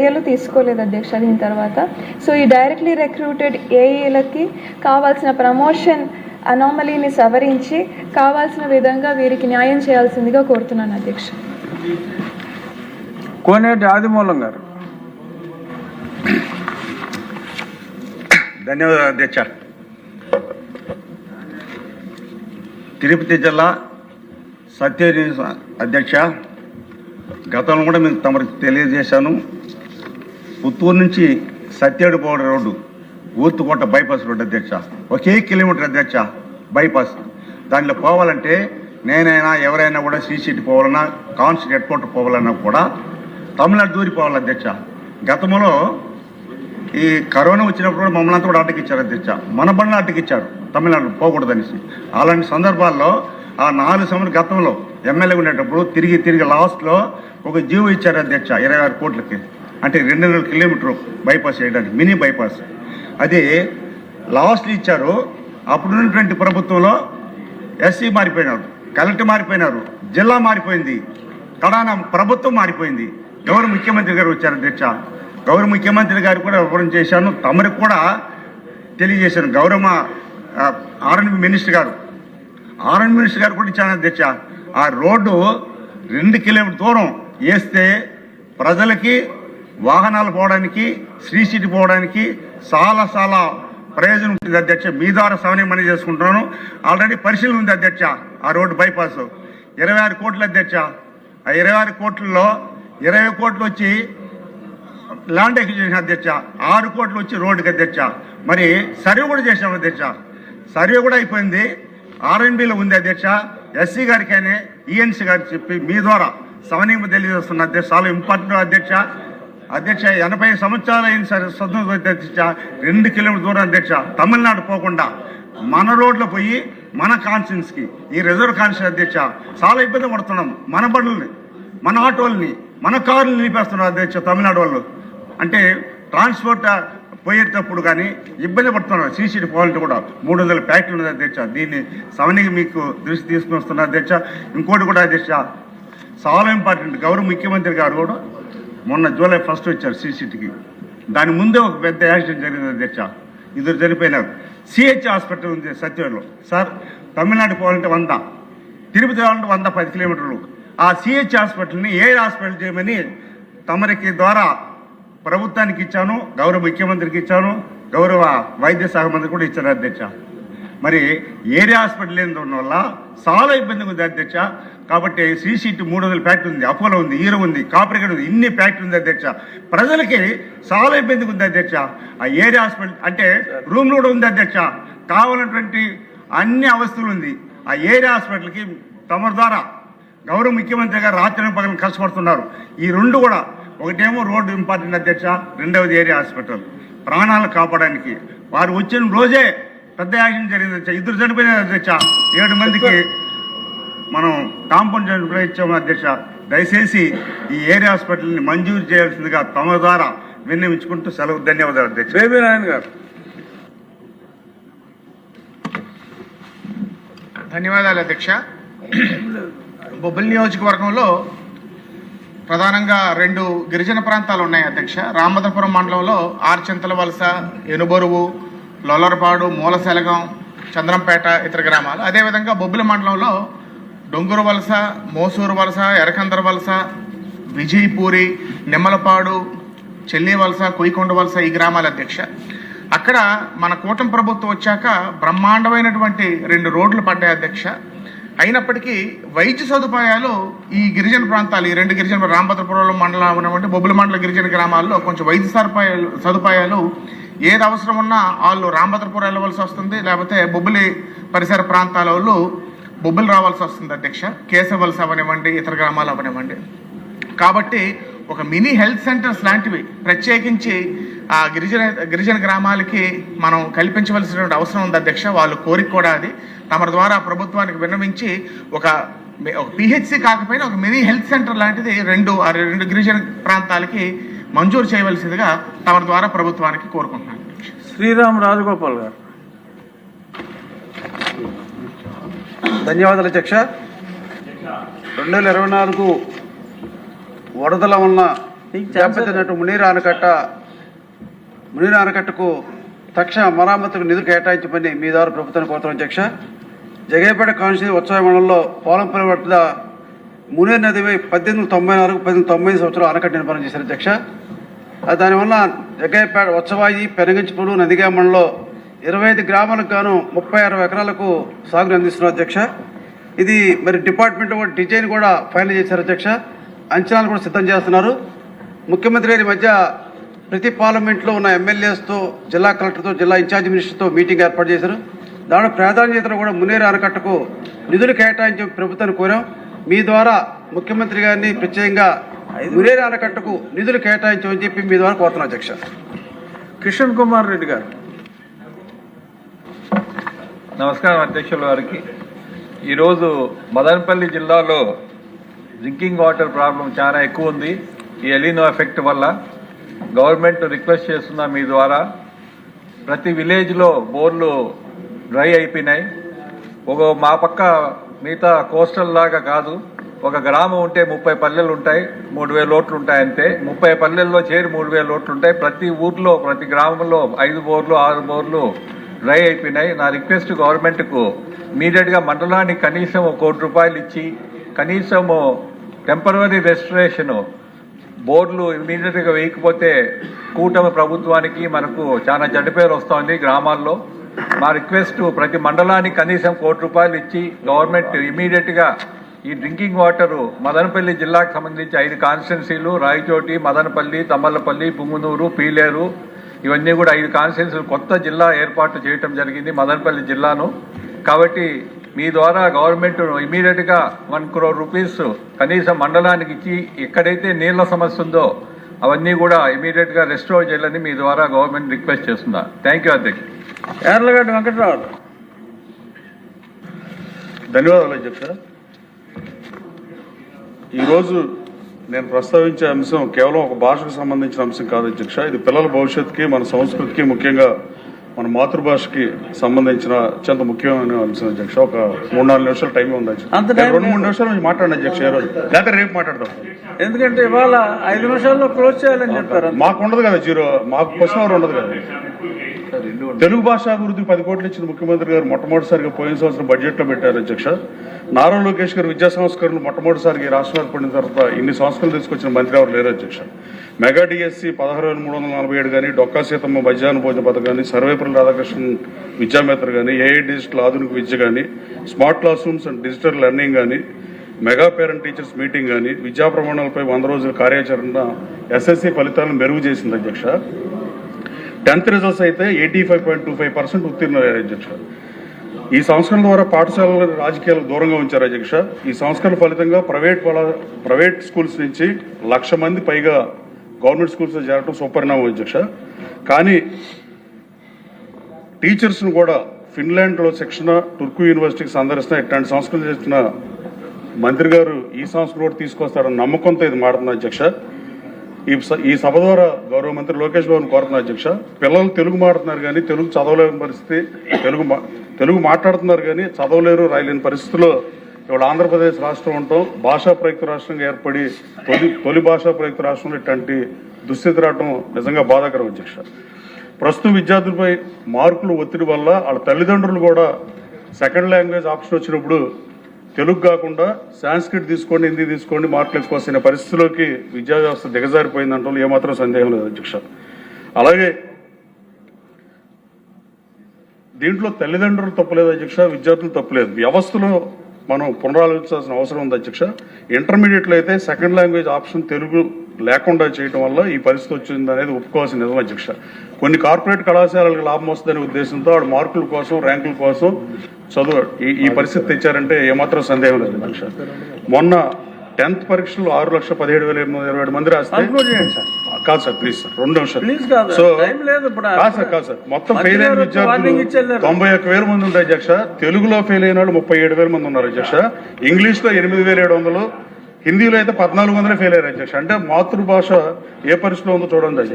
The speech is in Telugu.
చర్యలు తీసుకోలేదు అధ్యక్ష. దీని తర్వాత సో ఈ డైరెక్ట్లీ రిక్రూటెడ్ ఏఈలకి కావాల్సిన ప్రమోషన్ అనామలీని సవరించి కావాల్సిన విధంగా వీరికి న్యాయం చేయాల్సిందిగా కోరుతున్నాను అధ్యక్ష. కోనేటి ఆదిమూలం గారు. ధన్యవాదాలు అధ్యక్ష. తిరుపతి జిల్లా సత్యవేది అధ్యక్ష, గతంలో కూడా మేము తమకు తెలియజేశాను. పుత్తూరు నుంచి సత్యేడు పౌడ రోడ్డు ఊర్తుకోట బైపాస్ రోడ్డు అధ్యక్ష, ఒకే కిలోమీటర్ అధ్యక్ష బైపాస్. దాంట్లో పోవాలంటే నేనైనా ఎవరైనా కూడా శ్రీశెట్టి పోవాలన్నా కాన్స్టిట్యూట్ హెడ్ క్వార్టర్ పోవాలన్నా కూడా తమిళనాడు దూరి పోవాలి అధ్యక్ష. గతంలో ఈ కరోనా వచ్చినప్పుడు కూడా మమ్మల్ని అంతా కూడా అడ్డకిచ్చారు అధ్యక్ష. మన బండ్లు అడ్డకిచ్చారు తమిళనాడు పోకూడదనేసి. అలాంటి సందర్భాల్లో ఆ 4 సంవత్సరాల గతంలో ఎమ్మెల్యే ఉండేటప్పుడు తిరిగి లాస్ట్లో ఒక జీవో ఇచ్చారు అధ్యక్ష 26 కోట్లకి, అంటే 200 కిలోమీటర్ బైపాస్ చేయడానికి, మినీ బైపాస్. అది లాస్ట్లో ఇచ్చారు. అప్పుడున్నటువంటి ప్రభుత్వంలో ఎస్సీ మారిపోయినారు, కలెక్టర్ మారిపోయినారు, జిల్లా మారిపోయింది, తడానా ప్రభుత్వం మారిపోయింది. గౌరవ ముఖ్యమంత్రి గారు వచ్చారు అధ్యక్ష. గౌరవ ముఖ్యమంత్రి గారు కూడా వివరణ చేశాను, తమరికి కూడా తెలియజేశాను. గౌరవ ఆర్ఎండ్బి మినిస్టర్ గారు కూడా ఇచ్చాను అధ్యక్ష. ఆ రోడ్డు 2 కిలోమీటర్ దూరం వేస్తే ప్రజలకి వాహనాలు పోవడానికి, శ్రీసిటీ పోవడానికి చాలా ప్రయోజనం ఉంటుంది అధ్యక్ష. మీ ద్వారా సమన్వయం చేసుకుంటున్నాను. ఆల్రెడీ పరిశీలన ఉంది అధ్యక్ష. ఆ రోడ్డు బైపాస్ 26 కోట్లు అధ్యక్ష. ఆ 26 కోట్లలో 20 కోట్లు వచ్చి ల్యాండ్ ఎక్విజిషన్ అధ్యక్ష, 6 కోట్లు వచ్చి రోడ్డుకి అధ్యక్ష. మరి సర్వే కూడా చేశాం అధ్యక్ష. సర్వే కూడా అయిపోయింది, ఆర్ఎన్బిలో ఉంది అధ్యక్ష. ఎస్సీ గారికైనా ఈఎన్సీ గారికి చెప్పి మీ ద్వారా సమన్వయం తెలియజేస్తున్న అధ్యక్ష. చాలా ఇంపార్టెంట్ అధ్యక్ష. 80 సంవత్సరాలు అయిన సరే స్వతంత్ర అధ్యక్ష 2 కిలోమీటర్ దూరం అధ్యక్ష. తమిళనాడు పోకుండా మన రోడ్లో పోయి మన కాన్స్టిట్యున్సీకి ఈ రిజర్వ్ కాన్స్టిట్యూన్సీ అధ్యక్ష చాలా ఇబ్బంది పడుతున్నాం. మన బండ్లని, మన ఆటోలని, మన కార్లు నిలిపేస్తున్నారు అధ్యక్ష తమిళనాడు వాళ్ళు. అంటే ట్రాన్స్పోర్ట్ పోయేటప్పుడు కానీ ఇబ్బంది పడుతున్నారు. శ్రీశెట్టి పోవాలంటే కూడా 300 ఫ్యాక్టరీ ఉన్నది అధ్యక్ష. దీన్ని సమన్వయం మీకు దృష్టి తీసుకుని వస్తున్నారు అధ్యక్ష. ఇంకోటి కూడా అధ్యక్ష చాలా ఇంపార్టెంట్, గౌరవ ముఖ్యమంత్రి గారు కూడా మొన్న జూలై 1 వచ్చారు శ్రీశెట్టికి. దాని ముందే ఒక పెద్ద యాక్సిడెంట్ జరిగింది అధ్యక్ష, 2 చనిపోయినారు. సిహెచ్ హాస్పిటల్ ఉంది సత్యవేదిలో. సార్ తమిళనాడు పోవాలంటే 100, తిరుపతి పోవాలంటే 110 కిలోమీటర్లు. ఆ సిహెచ్ హాస్పిటల్ని ఏ హాస్పిటల్ చేయమని తమరికి ద్వారా ప్రభుత్వానికి ఇచ్చాను, గౌరవ ముఖ్యమంత్రికి ఇచ్చాను, గౌరవ వైద్య శాఖ మంత్రి కూడా ఇచ్చారు అధ్యక్ష. మరి ఏరియా హాస్పిటల్ లేని వల్ల చాలా ఇబ్బందిగా ఉంది అధ్యక్ష. కాబట్టి శ్రీశెట్టి 300 ఫ్యాక్టరీ ఉంది, అపోలో ఉంది, హీరో ఉంది, కాపరిగడ్ ఉంది, ఇన్ని ఫ్యాక్టరీ ఉంది అధ్యక్ష. ప్రజలకి చాలా ఇబ్బందిగా ఉంది అధ్యక్ష. ఆ ఏరియా హాస్పిటల్ అంటే రూమ్లు కూడా ఉంది అధ్యక్ష, కావాలన్నటువంటి అన్ని అవస్థలు ఉంది. ఆ ఏరియా హాస్పిటల్కి తమ ద్వారా గౌరవ ముఖ్యమంత్రి గారు రాత్రి పగలు కష్టపడుతున్నారు. ఈ 2 కూడా, ఒకటేమో రోడ్డు ఇంపార్టెంట్ అధ్యక్ష, రెండవది ఏరియా హాస్పిటల్. ప్రాణాలను కాపాడడానికి వారు వచ్చిన రోజే పెద్ద యాక్సిడెంట్ జరిగింది అధ్యక్ష. 2 చనిపోయినారు అధ్యక్ష. 7 మందికి మనం కాంపౌండ్ కూడా ఇచ్చాము అధ్యక్ష. దయచేసి ఈ ఏరియా హాస్పిటల్ని మంజూరు చేయాల్సిందిగా తమ ద్వారా విన్నవించుకుంటూ సెలవు. ధన్యవాదాలు అధ్యక్ష. బేబీ నారాయణ గారు. ధన్యవాదాలు అధ్యక్ష. బొబ్బిలి నియోజకవర్గంలో ప్రధానంగా 2 గిరిజన ప్రాంతాలు ఉన్నాయి అధ్యక్ష. రామభద్రపురం మండలంలో ఆర్చింతల వలస, ఎనుబొరువు, లొల్లరపాడు, మూలశెలగం, చంద్రంపేట ఇతర గ్రామాలు. అదేవిధంగా బొబ్బిలి మండలంలో డొంగురు వలస, మోసూరు వలస, ఎరకందర వలస, విజయపూరి, నిమ్మలపాడు, చెల్లి వలస, కొయ్యకొండ వలస ఈ గ్రామాల అధ్యక్ష. అక్కడ మన కూటమి ప్రభుత్వం వచ్చాక బ్రహ్మాండమైనటువంటి 2 రోడ్లు పడ్డాయి అధ్యక్ష. అయినప్పటికీ వైద్య సదుపాయాలు ఈ గిరిజన ప్రాంతాలు, ఈ 2 గిరిజన రామభద్రపురం మండలం ఉన్నటువంటి బొబ్బిలి మండల గిరిజన గ్రామాల్లో కొంచెం వైద్య సదుపాయాలు ఏది అవసరం ఉన్నా వాళ్ళు రామభద్రపురం వెళ్ళవలసి వస్తుంది, లేకపోతే బొబ్బిలి పరిసర ప్రాంతాల వాళ్ళు బొబ్బిలి రావాల్సి వస్తుంది అధ్యక్ష. కేశవలస అవనివ్వండి, ఇతర గ్రామాలు అవనివ్వండి. కాబట్టి ఒక మినీ హెల్త్ సెంటర్స్ లాంటివి ప్రత్యేకించి ఆ గిరిజన గ్రామాలకి మనం కల్పించవలసినటువంటి అవసరం ఉంది అధ్యక్ష. వాళ్ళు కోరిక కూడా అది. తమ ద్వారా ప్రభుత్వానికి విన్నవించి ఒక పిహెచ్సి కాకపోయినా ఒక మినీ హెల్త్ సెంటర్ లాంటిది 2 గిరిజన ప్రాంతాలకి మంజూరు చేయవలసిందిగా తమ ద్వారా ప్రభుత్వానికి కోరుకుంటున్నాను. శ్రీరామ్ రాజగోపాల్ గారు. ధన్యవాదాలు అధ్యక్ష. 2024 వరదల వలన దెబ్బతిన్నట్టు మునీర్ ఆనకట్టకు తక్షణ మరామతుకు నిధులు కేటాయించమని మీ ద్వారా ప్రభుత్వాన్ని కోరుతాం అధ్యక్ష. జగేపేట కాన్స్టిట్యూన్సీ ఉత్సవ మండలంలో పోలంపల్లి వద్ద మునీర్ నదిపై 1894-1890 సంవత్సరాలు ఆనకట్ట నిర్మాణం చేశారు అధ్యక్ష. దానివల్ల జగేపేట ఉత్సవాయి పెనగించిపూడు నదిగా మండలంలో 25 గ్రామాలకు గాను 36 ఎకరాలకు సాగుని అందిస్తున్నారు అధ్యక్ష. ఇది మరి డిపార్ట్మెంట్ కూడా డిజైన్ కూడా ఫైనల్ చేశారు అధ్యక్ష. అంచనాలు కూడా సిద్ధం చేస్తున్నారు. ముఖ్యమంత్రి గారి మధ్య ప్రతి పార్లమెంట్లో ఉన్న ఎమ్మెల్యేస్తో, జిల్లా కలెక్టర్తో, జిల్లా ఇన్ఛార్జ్ మినిస్టర్తో మీటింగ్ ఏర్పాటు చేశారు. దాంట్లో ప్రాధాన్యతను కూడా మునేరు ఆనకట్టకు నిధులు కేటాయించి ప్రభుత్వాన్ని కోరాం. మీ ద్వారా ముఖ్యమంత్రి గారిని ప్రత్యేకంగా మునేరు ఆనకట్టకు నిధులు కేటాయించమని చెప్పి మీ ద్వారా కోరుతున్నాం అధ్యక్ష. కిషన్ కుమార్ రెడ్డి గారు. నమస్కారం అధ్యక్షుల వారికి. ఈరోజు మదనపల్లి జిల్లాలో డ్రింకింగ్ వాటర్ ప్రాబ్లం చాలా ఎక్కువ ఉంది. ఈ ఎలినో ఎఫెక్ట్ వల్ల గవర్నమెంట్ రిక్వెస్ట్ చేస్తున్నా మీ ద్వారా, ప్రతి విలేజ్లో బోర్లు డ్రై అయిపోయినాయి. మా పక్క మిగతా కోస్టల్ లాగా కాదు, ఒక గ్రామం ఉంటే 30 పల్లెలు ఉంటాయి, 3000 లోట్లు ఉంటాయి అంతే. 30 పల్లెల్లో చేరి 3000 లోట్లు ఉంటాయి. ప్రతి ఊర్లో, ప్రతి గ్రామంలో 5 బోర్లు 6 బోర్లు డ్రై అయిపోయినాయి. నా రిక్వెస్ట్ గవర్నమెంట్కు ఇమీడియట్గా మండలానికి కనీసం ₹1 కోటి ఇచ్చి కనీసము టెంపరరీ రెస్టరేషను బోర్డులు ఇమీడియట్గా వేయకపోతే కూటమి ప్రభుత్వానికి మనకు చాలా చెడ్డ పేరు వస్తుంది గ్రామాల్లో. మా రిక్వెస్ట్ ప్రతి మండలానికి కనీసం ₹1 కోటి ఇచ్చి గవర్నమెంట్ ఇమీడియట్గా ఈ డ్రింకింగ్ వాటరు మదనపల్లి జిల్లాకు సంబంధించి 5 కాన్స్టిట్యున్సీలు, రాయచోటి, మదనపల్లి, తమ్మలపల్లి, పుంగునూరు, పీలేరు, ఇవన్నీ కూడా 5 కాన్స్టిట్యున్సీలు కొత్త జిల్లా ఏర్పాటు చేయటం జరిగింది మదనపల్లి జిల్లాను. కాబట్టి మీ ద్వారా గవర్నమెంట్ ఇమీడియట్గా ₹1 కోటి కనీసం మండలానికి ఇచ్చి ఎక్కడైతే నీళ్ల సమస్య ఉందో అవన్నీ కూడా ఇమీడియట్గా రెస్టోర్ చేయాలని మీ ద్వారా గవర్నమెంట్ రిక్వెస్ట్ చేస్తున్నా. థ్యాంక్ యూ అధ్యక్ష. యార్లగడ్డ వెంకటరావు. ధన్యవాదాలు అధ్యక్ష. ఈరోజు నేను ప్రస్తావించే అంశం కేవలం ఒక భాషకు సంబంధించిన అంశం కాదు అధ్యక్ష. ఇది పిల్లల భవిష్యత్తుకి, మన సంస్కృతికి, ముఖ్యంగా మన మాతృభాషకి సంబంధించిన అత్యంత ముఖ్యమైన అంశం అధ్యక్ష. ఒక 3-4 నిమిషాలు టైం ఉంది అధ్యక్ష. 2-3 నిమిషాలు నుంచి మాట్లాడండి అధ్యక్ష. ఈ రోజు లేకపోతే రేపు మాట్లాడదాం. ఎందుకంటే ఇవాళ 5 నిమిషాల్లో క్లోజ్ చేయాలని చెప్పారు. మాకు ఉండదు కదా జీరో, మాకు క్వశ్చన్ అవర్ ఉండదు కదా. తెలుగు భాష అభివృద్ధికి 10 కోట్లు ఇచ్చిన ముఖ్యమంత్రి గారు మొట్టమొదటిసారిగా పోయిన సంవత్సరం బడ్జెట్లో పెట్టారు అధ్యక్ష. నారా లోకేష్ గారు విద్యా సంస్కరణలు మొట్టమొదటిసారిగా ఈ రాష్ట్రం ఏర్పడిన తర్వాత ఇన్ని సంస్కరణలు తీసుకొచ్చిన మంత్రి ఎవరు లేరు అధ్యక్ష. మెగా డిఎస్సి 16,347 కానీ, డొక్కా సీతమ్మ మధ్యాహ్న భోజన పథకం కానీ, సర్వేపల్లి రాధాకృష్ణన్ విద్యామేత్ర కానీ, ఏఐ డిజిటల్ ఆధునిక విద్య కానీ, smart class rooms and digital learning కానీ, మెగా పేరెంట్ టీచర్స్ మీటింగ్ కానీ, విద్యా ప్రమాణాలపై 100 రోజుల కార్యాచరణ ఎస్ఎస్సి ఫలితాలను మెరుగు చేసింది అధ్యక్ష. 10th రిజల్ట్స్ అయితే 85.25% ఉత్తీర్ణులయ్యారు అధ్యక్ష. ఈ సంస్కరణ ద్వారా పాఠశాలల రాజకీయాలకు దూరంగా ఉంచారు అధ్యక్ష. ఈ సంస్కరణ ఫలితంగా ప్రైవేట్ స్కూల్స్ నుంచి 1,00,000 మంది పైగా గవర్నమెంట్ స్కూల్స్లో చేరడం సుపరిణామం అధ్యక్ష. కానీ టీచర్స్ను కూడా ఫిన్లాండ్లో శిక్షణ, టుర్కు యూనివర్సిటీకి సందర్శన, ఇట్లాంటి సంస్కరణ చేస్తున్న మంత్రి గారు ఈ సంస్కరణ కూడా తీసుకొస్తారన్న నమ్మకంతో ఇది మారుతుంది అధ్యక్ష. ఈ సభ ద్వారా గౌరవ మంత్రి లోకేష్ బాబుని కోరుతున్నారు అధ్యక్ష. పిల్లలు తెలుగు మాట్లాడుతున్నారు కానీ తెలుగు చదవలేని పరిస్థితి, తెలుగు మాట్లాడుతున్నారు కానీ చదవలేరు, రాయలేని పరిస్థితుల్లో ఇవాళ ఆంధ్రప్రదేశ్ రాష్ట్రం ఉంటాం. భాషా ప్రయుక్త రాష్ట్రంగా ఏర్పడి తొలి భాషా ప్రయుక్త రాష్ట్రంలో ఇట్లాంటి దుస్థితి రావడం నిజంగా బాధాకరం అధ్యక్ష. ప్రస్తుతం విద్యార్థులపై మార్కులు ఒత్తిడి వల్ల వాళ్ళ తల్లిదండ్రులు కూడా సెకండ్ లాంగ్వేజ్ ఆప్షన్ వచ్చినప్పుడు తెలుగు కాకుండా సాంస్క్రిట్ తీసుకోండి, హిందీ తీసుకోండి, మార్కులు ఎక్కువ వస్తున్న పరిస్థితిలోకి విద్యా వ్యవస్థ దిగజారిపోయిందంటే ఏమాత్రం సందేహం లేదు అధ్యక్ష. అలాగే దీంట్లో తల్లిదండ్రులు తప్పులేదు అధ్యక్ష, విద్యార్థులు తప్పులేదు. వ్యవస్థలో మనం పునరాలోచించాల్సిన అవసరం ఉంది అధ్యక్ష. ఇంటర్మీడియట్లో అయితే సెకండ్ లాంగ్వేజ్ ఆప్షన్ తెలుగు లేకుండా చేయడం వల్ల ఈ పరిస్థితి వచ్చింది అనేది ఒప్పుకోవాల్సిన నిజం అధ్యక్ష. కొన్ని కార్పొరేట్ కళాశాలలకు లాభం వస్తుందనే ఉద్దేశంతో వాడు మార్కుల కోసం, ర్యాంకుల కోసం చదువు ఈ పరిస్థితి తెచ్చారంటే ఏమాత్రం సందేహం లేదు అధ్యక్ష. మొన్న 10th పరీక్షలు 6,17,827 మంది రాస్తే కాదు సార్, ప్లీజ్ సార్ 2 నిమిషాలు. సో కాదు సార్ మొత్తం ఫెయిల్ అయిన విద్యార్థులు 91,000 మంది ఉంటాయి అధ్యక్ష. తెలుగులో ఫెయిల్ అయిన వాళ్ళు 37,000 మంది ఉన్నారు అధ్యక్ష. ఇంగ్లీష్లో 8,700, హిందీలో అయితే 1,400 ఫెయిల్ అయ్యారు అధ్యక్ష. అంటే మాతృభాష ఏ పరిస్థితిలో ఉందో చూడండి అధ్యక్ష.